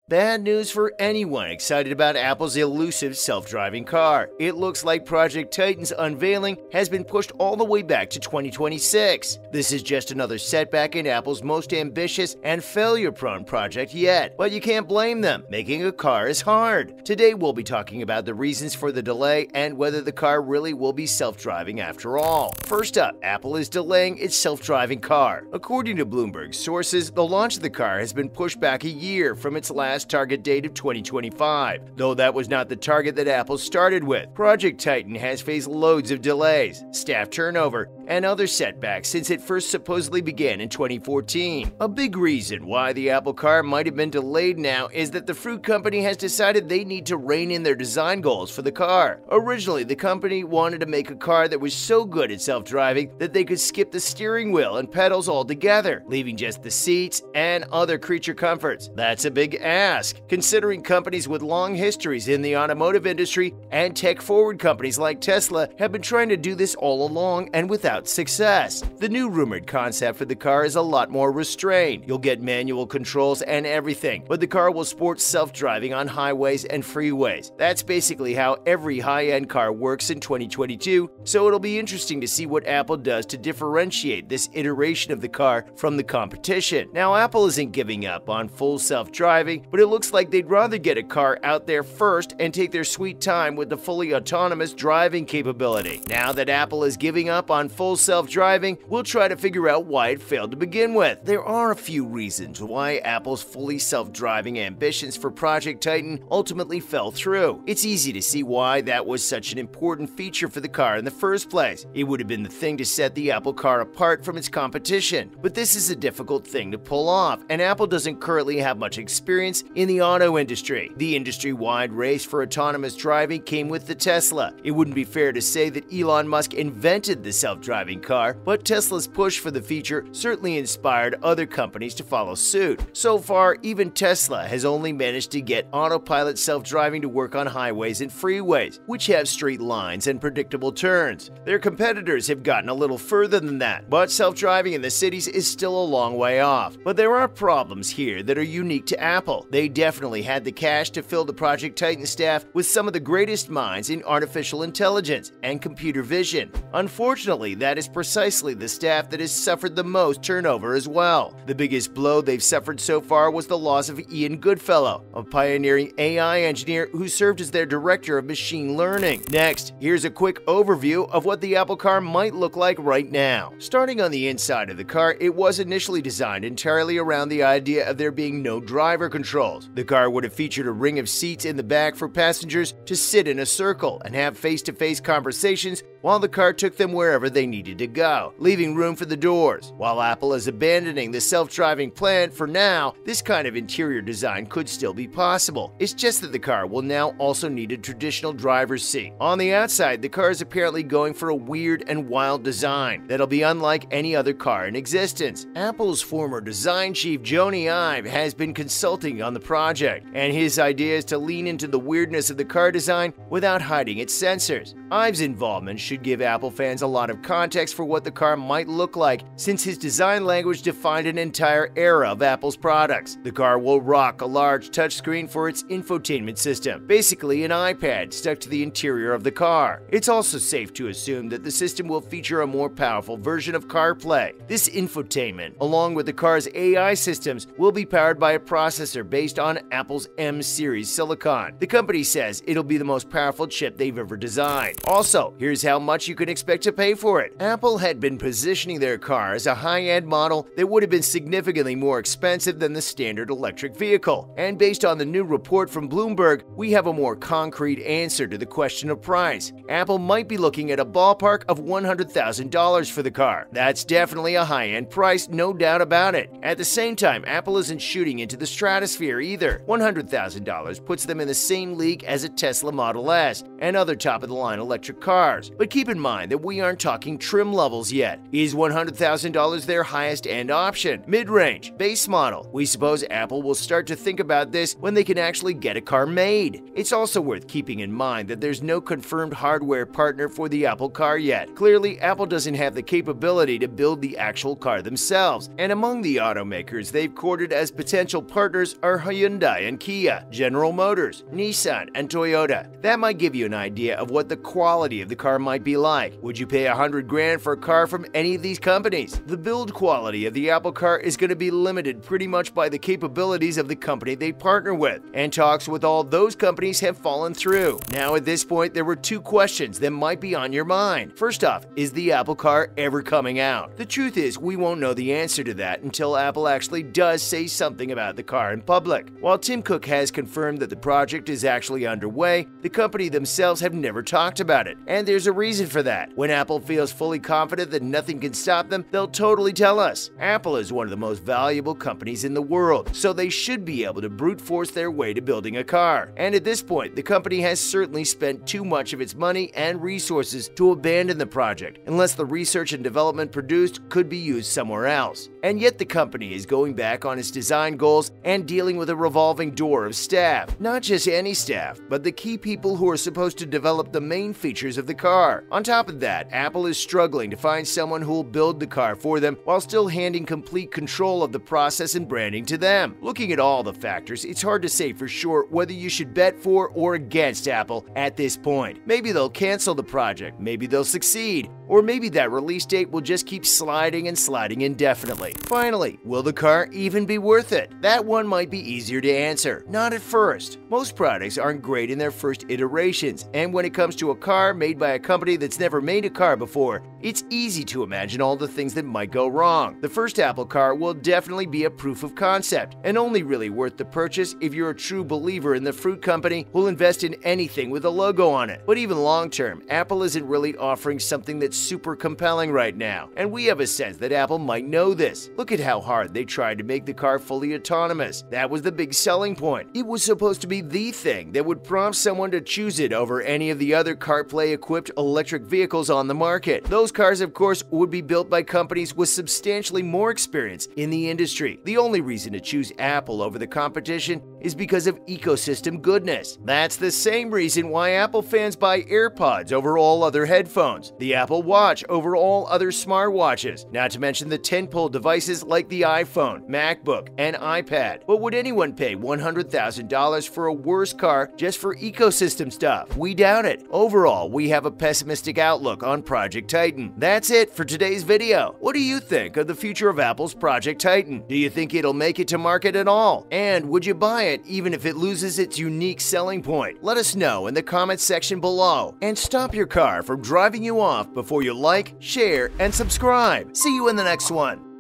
Bad news for anyone excited about Apple's elusive self-driving car. It looks like Project Titan's unveiling has been pushed all the way back to 2026. This is just another setback in Apple's most ambitious and failure-prone project yet. But you can't blame them. Making a car is hard. Today we'll be talking about the reasons for the delay and whether the car really will be self-driving after all. First up, Apple is delaying its self-driving car. According to Bloomberg sources, the launch of the car has been pushed back a year from its last target date of 2025, though that was not the target that Apple started with. Project Titan has faced loads of delays, staff turnover, and other setbacks since it first supposedly began in 2014. A big reason why the Apple car might have been delayed now is that the fruit company has decided they need to rein in their design goals for the car. Originally, the company wanted to make a car that was so good at self-driving that they could skip the steering wheel and pedals altogether, leaving just the seats and other creature comforts. That's a big ask, considering companies with long histories in the automotive industry and tech-forward companies like Tesla have been trying to do this all along and without success. The new rumored concept for the car is a lot more restrained. You'll get manual controls and everything, but the car will sport self-driving on highways and freeways. That's basically how every high-end car works in 2022, so it'll be interesting to see what Apple does to differentiate this iteration of the car from the competition. Now, Apple isn't giving up on full self-driving, but it looks like they'd rather get a car out there first and take their sweet time with the fully autonomous driving capability. Now that Apple is giving up on full self-driving, we'll try to figure out why it failed to begin with. There are a few reasons why Apple's fully self-driving ambitions for Project Titan ultimately fell through. It's easy to see why that was such an important feature for the car in the first place. It would have been the thing to set the Apple car apart from its competition. But this is a difficult thing to pull off, and Apple doesn't currently have much experience in the auto industry. The industry-wide race for autonomous driving came with the Tesla. It wouldn't be fair to say that Elon Musk invented the self-driving car, but Tesla's push for the feature certainly inspired other companies to follow suit. So far, even Tesla has only managed to get autopilot self-driving to work on highways and freeways, which have straight lines and predictable turns. Their competitors have gotten a little further than that, but self-driving in the cities is still a long way off. But there are problems here that are unique to Apple. They definitely had the cash to fill the Project Titan staff with some of the greatest minds in artificial intelligence and computer vision. Unfortunately, that is precisely the staff that has suffered the most turnover as well. The biggest blow they've suffered so far was the loss of Ian Goodfellow, a pioneering AI engineer who served as their director of machine learning. Next, here's a quick overview of what the Apple car might look like right now. Starting on the inside of the car, it was initially designed entirely around the idea of there being no driver controls. The car would have featured a ring of seats in the back for passengers to sit in a circle and have face-to-face conversations while the car took them wherever they needed to go, leaving room for the doors. While Apple is abandoning the self-driving plan for now, this kind of interior design could still be possible. It's just that the car will now also need a traditional driver's seat. On the outside, the car is apparently going for a weird and wild design that'll be unlike any other car in existence. Apple's former design chief, Jony Ive, has been consulting on the project, and his idea is to lean into the weirdness of the car design without hiding its sensors. Ive's involvement should give Apple fans a lot of context for what the car might look like, since his design language defined an entire era of Apple's products. The car will rock a large touchscreen for its infotainment system, basically an iPad stuck to the interior of the car. It's also safe to assume that the system will feature a more powerful version of CarPlay. This infotainment, along with the car's AI systems, will be powered by a processor based on Apple's M-series silicon. The company says it'll be the most powerful chip they've ever designed. Also, here's how much you can expect to pay for it. Apple had been positioning their car as a high-end model that would have been significantly more expensive than the standard electric vehicle. And based on the new report from Bloomberg, we have a more concrete answer to the question of price. Apple might be looking at a ballpark of $100,000 for the car. That's definitely a high-end price, no doubt about it. At the same time, Apple isn't shooting into the stratosphere either. $100,000 puts them in the same league as a Tesla Model S and other top-of-the-line electric cars. But keep in mind that we aren't talking trim levels yet. Is $100,000 their highest end option? Mid-range? Base model? We suppose Apple will start to think about this when they can actually get a car made. It's also worth keeping in mind that there's no confirmed hardware partner for the Apple car yet. Clearly, Apple doesn't have the capability to build the actual car themselves, and among the automakers they've courted as potential partners are Hyundai and Kia, General Motors, Nissan, and Toyota. That might give you an idea of what the quality of the car might be like. Would you pay $100,000 for a car from any of these companies? The build quality of the Apple car is going to be limited pretty much by the capabilities of the company they partner with, and talks with all those companies have fallen through. Now at this point, there were two questions that might be on your mind. First off, is the Apple car ever coming out? The truth is, we won't know the answer to that until Apple actually does say something about the car in public. While Tim Cook has confirmed that the project is actually underway, the company themselves have never talked about it, and there's a reason for that. When Apple feels fully confident that nothing can stop them, they'll totally tell us. Apple is one of the most valuable companies in the world, so they should be able to brute force their way to building a car. And at this point, the company has certainly spent too much of its money and resources to abandon the project, unless the research and development produced could be used somewhere else. And yet the company is going back on its design goals and dealing with a revolving door of staff. Not just any staff, but the key people who are supposed to develop the main features of the car. On top of that, Apple is struggling to find someone who will build the car for them while still handing complete control of the process and branding to them. Looking at all the factors, it's hard to say for sure whether you should bet for or against Apple at this point. Maybe they'll cancel the project, maybe they'll succeed, or maybe that release date will just keep sliding and sliding indefinitely. Finally, will the car even be worth it? That one might be easier to answer. Not at first. Most products aren't great in their first iterations, and when it comes to a car made by a company that's never made a car before, it's easy to imagine all the things that might go wrong. The first Apple car will definitely be a proof of concept, and only really worth the purchase if you're a true believer in the fruit company who'll invest in anything with a logo on it. But even long term, Apple isn't really offering something that's super compelling right now, and we have a sense that Apple might know this. Look at how hard they tried to make the car fully autonomous. That was the big selling point. It was supposed to be the thing that would prompt someone to choose it over any of the other CarPlay-equipped electric vehicles on the market. Those cars, of course, would be built by companies with substantially more experience in the industry. The only reason to choose Apple over the competition is because of ecosystem goodness. That's the same reason why Apple fans buy AirPods over all other headphones, the Apple Watch over all other smartwatches, not to mention the tentpole devices like the iPhone, MacBook, and iPad. But would anyone pay $100,000 for a worse car just for ecosystem stuff? We doubt it. Overall, we have a pessimistic outlook on Project Titan. That's it for today's video. What do you think of the future of Apple's Project Titan? Do you think it'll make it to market at all? And would you buy it even if it loses its unique selling point? Let us know in the comments section below. And stop your car from driving you off before you like, share, and subscribe. See you in the next one.